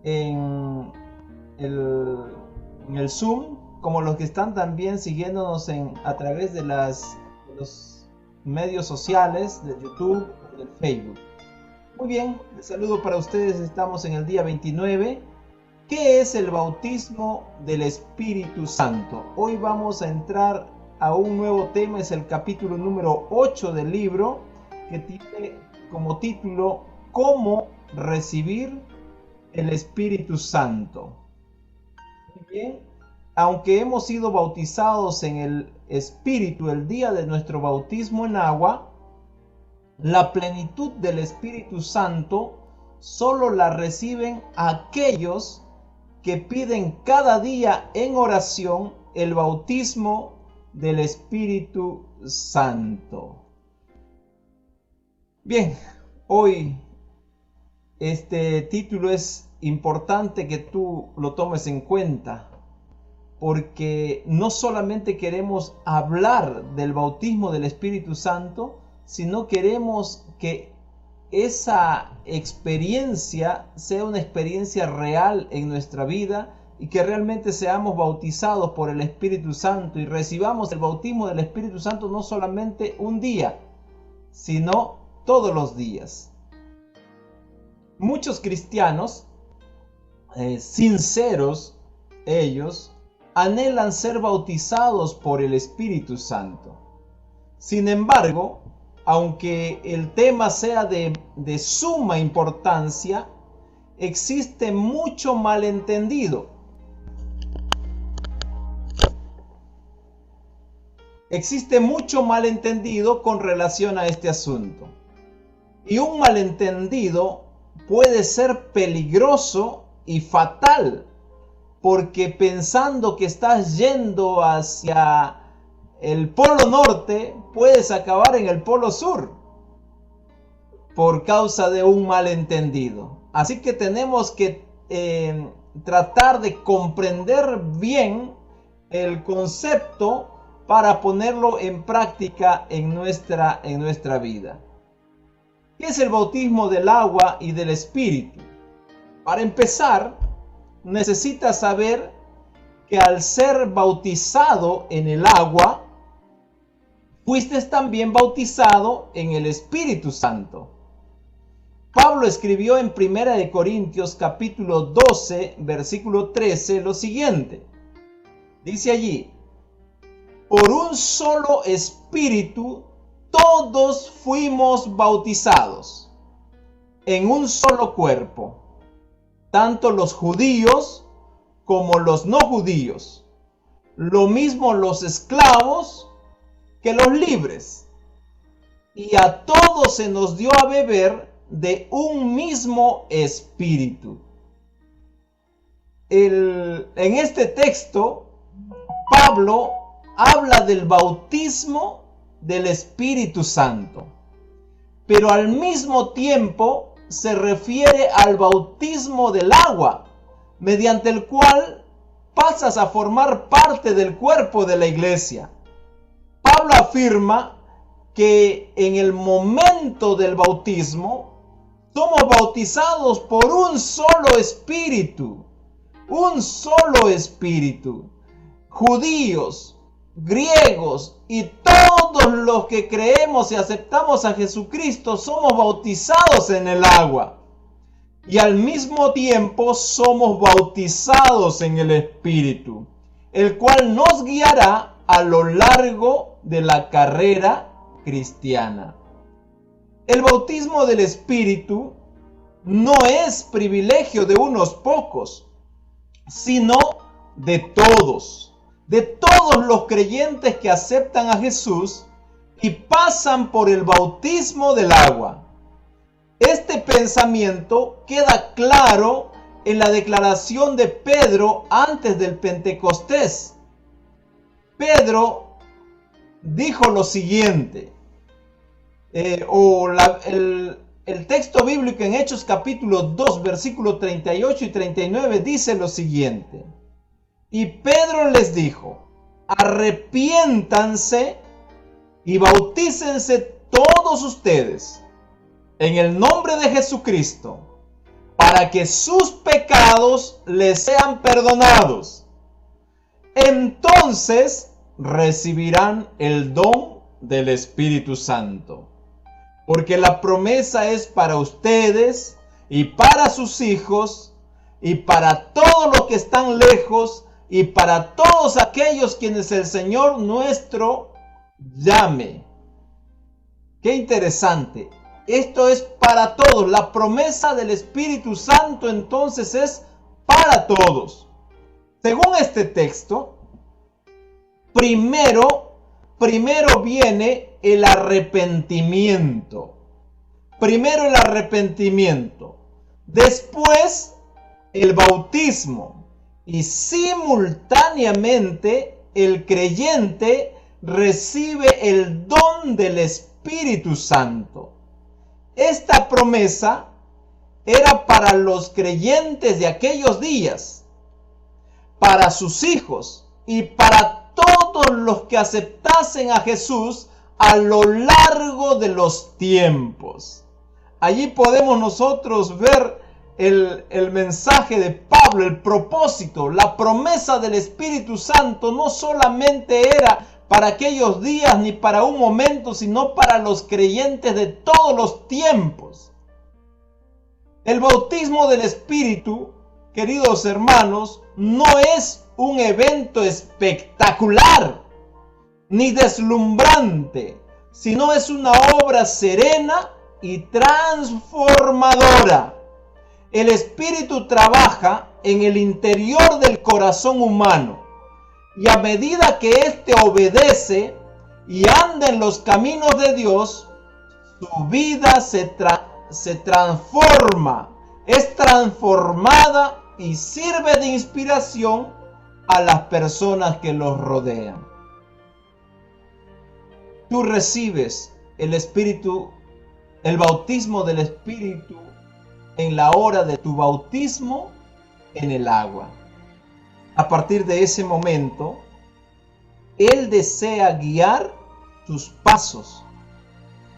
en el, en el Zoom, como los que están también siguiéndonos a través de los medios sociales, de YouTube o del Facebook. Muy bien, el saludo para ustedes. Estamos en el día 29. ¿Qué es el bautismo del Espíritu Santo? Hoy vamos a entrar a un nuevo tema, es el capítulo número 8 del libro, que tiene como título ¿Cómo recibir el Espíritu Santo? Muy bien, aunque hemos sido bautizados en el Espíritu el día de nuestro bautismo en agua, la plenitud del Espíritu Santo solo la reciben aquellos que piden cada día en oración el bautismo del Espíritu Santo. Bien, hoy este título es importante que tú lo tomes en cuenta, porque no solamente queremos hablar del bautismo del Espíritu Santo, sino queremos que esa experiencia sea una experiencia real en nuestra vida y que realmente seamos bautizados por el Espíritu Santo y recibamos el bautismo del Espíritu Santo no solamente un día, sino todos los días. Muchos cristianos, sinceros ellos, anhelan ser bautizados por el Espíritu Santo. Sin embargo, aunque el tema sea de suma importancia, existe mucho malentendido. Existe mucho malentendido con relación a este asunto. Y un malentendido puede ser peligroso y fatal, porque pensando que estás yendo hacia el polo norte, puedes acabar en el polo sur por causa de un malentendido. Así que tenemos que tratar de comprender bien el concepto para ponerlo en práctica en nuestra vida. ¿Qué es el bautismo del agua y del Espíritu? Para empezar, necesitas saber que al ser bautizado en el agua, fuiste también bautizado en el Espíritu Santo. Pablo escribió en 1 Corintios capítulo 12, versículo 13 lo siguiente. Dice allí: por un solo espíritu todos fuimos bautizados en un solo cuerpo, tanto los judíos como los no judíos, lo mismo los esclavos que los libres, y a todos se nos dio a beber de un mismo espíritu. En este texto, Pablo habla del bautismo del Espíritu Santo, pero al mismo tiempo se refiere al bautismo del agua, mediante el cual pasas a formar parte del cuerpo de la iglesia. Pablo afirma que en el momento del bautismo somos bautizados por un solo espíritu, judíos, griegos y todos los que creemos y aceptamos a Jesucristo somos bautizados en el agua. Y al mismo tiempo somos bautizados en el Espíritu, el cual nos guiará a lo largo de la carrera cristiana. El bautismo del Espíritu no es privilegio de unos pocos, sino de todos los creyentes que aceptan a Jesús y pasan por el bautismo del agua. Este pensamiento queda claro en la declaración de Pedro antes del Pentecostés. Pedro dijo lo siguiente, el texto bíblico en Hechos capítulo 2, versículos 38 y 39 dice lo siguiente: y Pedro les dijo, arrepiéntanse y bautícense todos ustedes en el nombre de Jesucristo para que sus pecados les sean perdonados. Entonces recibirán el don del Espíritu Santo. Porque la promesa es para ustedes y para sus hijos y para todos los que están lejos y para todos aquellos quienes el Señor nuestro llame. Qué interesante. Esto es para todos. La promesa del Espíritu Santo entonces es para todos. Según este texto, primero viene el arrepentimiento. Primero el arrepentimiento. Después el bautismo. Y simultáneamente el creyente recibe el don del Espíritu Santo. Esta promesa era para los creyentes de aquellos días, para sus hijos y para todos los que aceptasen a Jesús a lo largo de los tiempos. Allí podemos nosotros ver el mensaje de Pablo, el propósito, la promesa del Espíritu Santo no solamente era para aquellos días ni para un momento, sino para los creyentes de todos los tiempos. El bautismo del Espíritu, queridos hermanos, no es un evento espectacular ni deslumbrante, sino es una obra serena y transformadora. El Espíritu trabaja en el interior del corazón humano. Y a medida que éste obedece y anda en los caminos de Dios, su vida se transforma, es transformada y sirve de inspiración a las personas que los rodean. Tú recibes el Espíritu, el bautismo del Espíritu en la hora de tu bautismo en el agua. A partir de ese momento, Él desea guiar tus pasos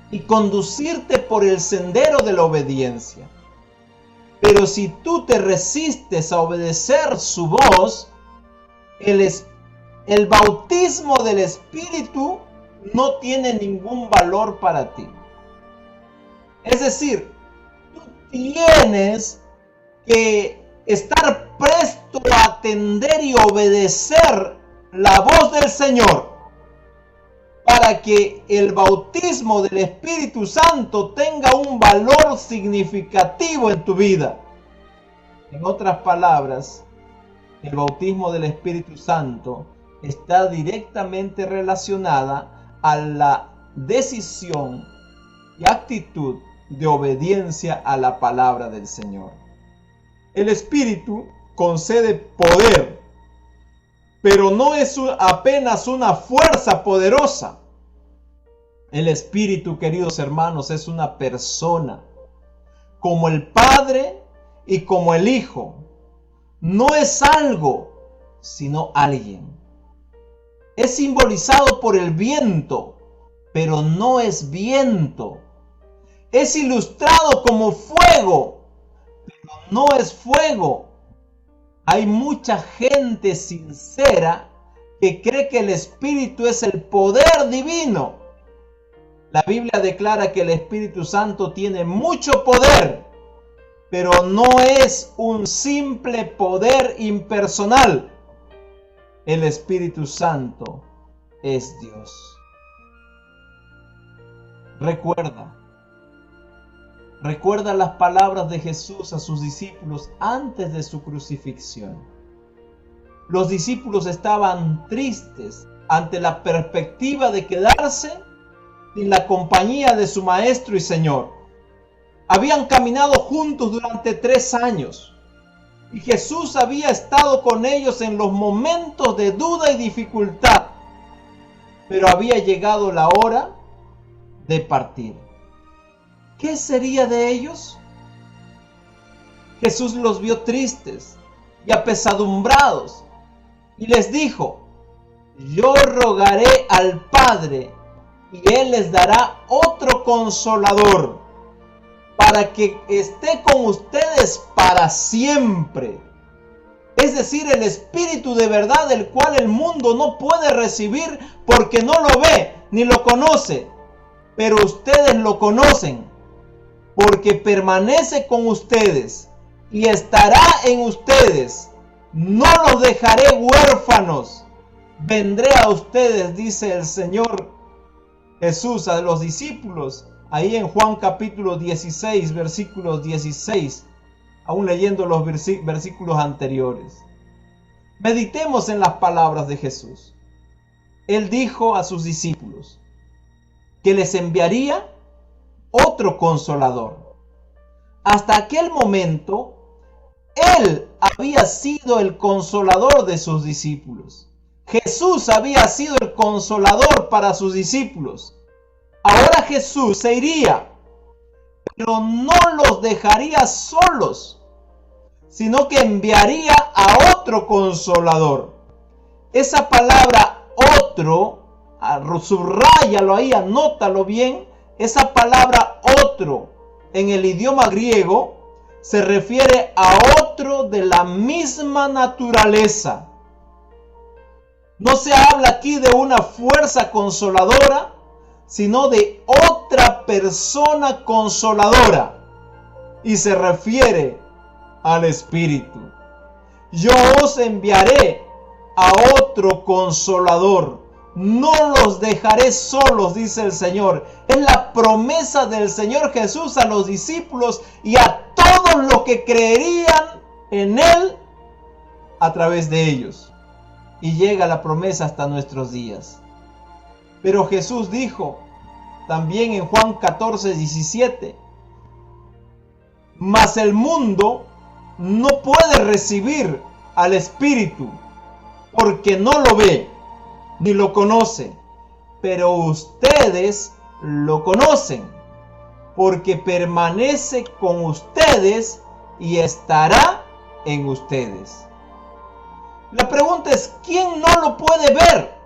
y conducirte por el sendero de la obediencia. Pero si tú te resistes a obedecer su voz, el bautismo del Espíritu no tiene ningún valor para ti. Es decir, tú tienes que estar presto a atender y obedecer la voz del Señor para que el bautismo del Espíritu Santo tenga un valor significativo en tu vida. En otras palabras, el bautismo del Espíritu Santo está directamente relacionada a la decisión y actitud de obediencia a la palabra del Señor. El Espíritu concede poder, pero no es apenas una fuerza poderosa. El Espíritu, queridos hermanos, es una persona, como el Padre y como el Hijo. No es algo, sino alguien. Es simbolizado por el viento, pero no es viento. Es ilustrado como fuego, pero no es fuego. Hay mucha gente sincera que cree que el Espíritu es el poder divino. La Biblia declara que el Espíritu Santo tiene mucho poder, pero no es un simple poder impersonal. El Espíritu Santo es Dios. Recuerda las palabras de Jesús a sus discípulos antes de su crucifixión. Los discípulos estaban tristes ante la perspectiva de quedarse sin la compañía de su Maestro y Señor. Habían caminado juntos durante 3 años y Jesús había estado con ellos en los momentos de duda y dificultad, pero había llegado la hora de partir. ¿Qué sería de ellos? Jesús los vio tristes y apesadumbrados y les dijo: yo rogaré al Padre y Él les dará otro consolador para que esté con ustedes para siempre. Es decir, el Espíritu de verdad, el cual el mundo no puede recibir porque no lo ve ni lo conoce. Pero ustedes lo conocen porque permanece con ustedes y estará en ustedes. No los dejaré huérfanos. Vendré a ustedes, dice el Señor Jesús a los discípulos, ahí en Juan capítulo 16, versículos 16, aún leyendo los versículos anteriores. Meditemos en las palabras de Jesús. Él dijo a sus discípulos que les enviaría otro consolador. Hasta aquel momento, Él había sido el consolador de sus discípulos. Jesús había sido el consolador para sus discípulos. Ahora Jesús se iría, pero no los dejaría solos, sino que enviaría a otro consolador. Esa palabra otro, subráyalo ahí, anótalo bien. Esa palabra otro en el idioma griego se refiere a otro de la misma naturaleza. No se habla aquí de una fuerza consoladora, sino de otra persona consoladora. Y se refiere al Espíritu. Yo os enviaré a otro consolador. No los dejaré solos, dice el Señor. Es la promesa del Señor Jesús a los discípulos y a todos los que creerían en Él a través de ellos. Y llega la promesa hasta nuestros días. Pero Jesús dijo también en Juan 14, 17: mas el mundo no puede recibir al Espíritu, porque no lo ve ni lo conoce, pero ustedes lo conocen, porque permanece con ustedes y estará en ustedes. La pregunta es, ¿quién no lo puede ver?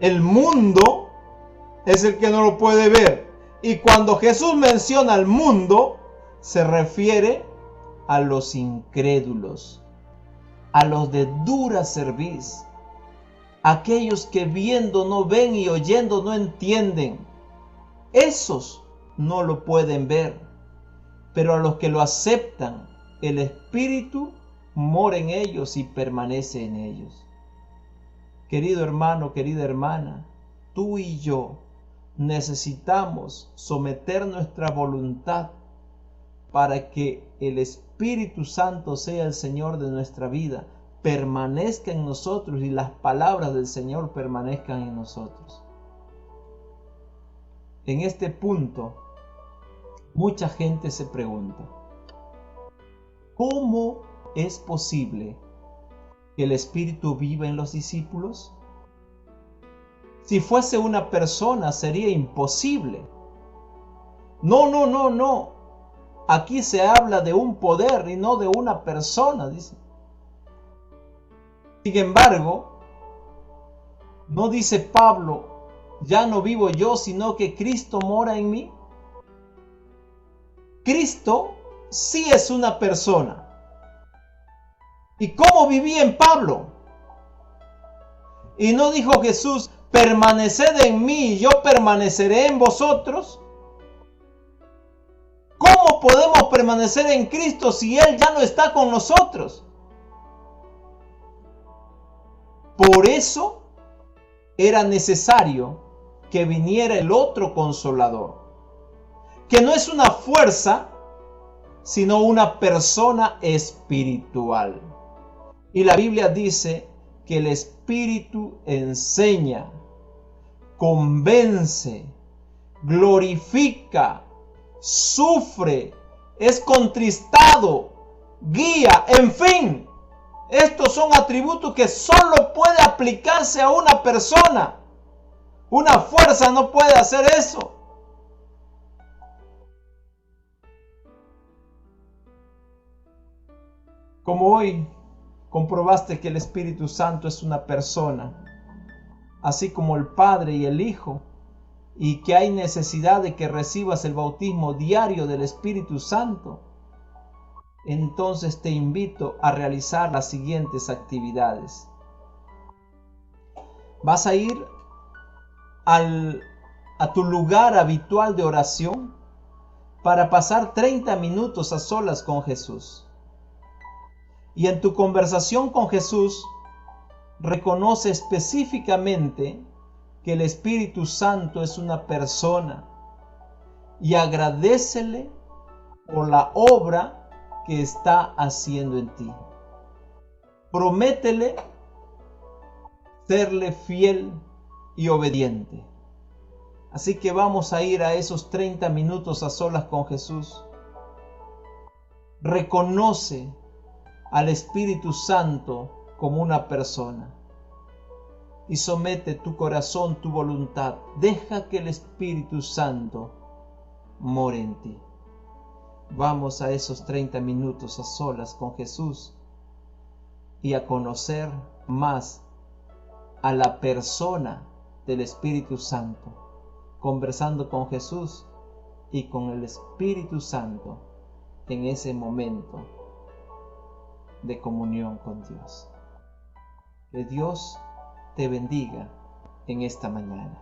El mundo es el que no lo puede ver. Y cuando Jesús menciona al mundo, se refiere a los incrédulos, a los de dura cerviz, aquellos que viendo no ven y oyendo no entienden. Esos no lo pueden ver, pero a los que lo aceptan, el Espíritu mora en ellos y permanece en ellos. Querido hermano, querida hermana, tú y yo necesitamos someter nuestra voluntad para que el Espíritu Santo sea el Señor de nuestra vida, permanezca en nosotros y las palabras del Señor permanezcan en nosotros. En este punto, mucha gente se pregunta, ¿cómo es posible que el Espíritu viva en los discípulos? Si fuese una persona sería imposible. No. Aquí se habla de un poder y no de una persona, dice. Sin embargo, no dice Pablo, ya no vivo yo, sino que Cristo mora en mí. Cristo sí es una persona. ¿Y cómo vivía en Pablo? Y no dijo Jesús, permaneced en mí y yo permaneceré en vosotros. ¿Cómo podemos permanecer en Cristo si Él ya no está con nosotros? Por eso era necesario que viniera el otro consolador, que no es una fuerza, sino una persona espiritual. Y la Biblia dice que el Espíritu enseña, convence, glorifica, sufre, es contristado, guía, en fin. Estos son atributos que solo puede aplicarse a una persona. Una fuerza no puede hacer eso. Como hoy comprobaste que el Espíritu Santo es una persona, así como el Padre y el Hijo, y que hay necesidad de que recibas el bautismo diario del Espíritu Santo, entonces te invito a realizar las siguientes actividades. Vas a ir a tu lugar habitual de oración para pasar 30 minutos a solas con Jesús. Y en tu conversación con Jesús, reconoce específicamente que el Espíritu Santo es una persona y agradécele por la obra que está haciendo en ti. Prométele serle fiel y obediente. Así que vamos a ir a esos 30 minutos a solas con Jesús. Reconoce al Espíritu Santo como una persona y somete tu corazón, tu voluntad. Deja que el Espíritu Santo more en ti. Vamos a esos 30 minutos a solas con Jesús y a conocer más a la persona del Espíritu Santo, conversando con Jesús y con el Espíritu Santo en ese momento de comunión con Dios. Que Dios te bendiga en esta mañana.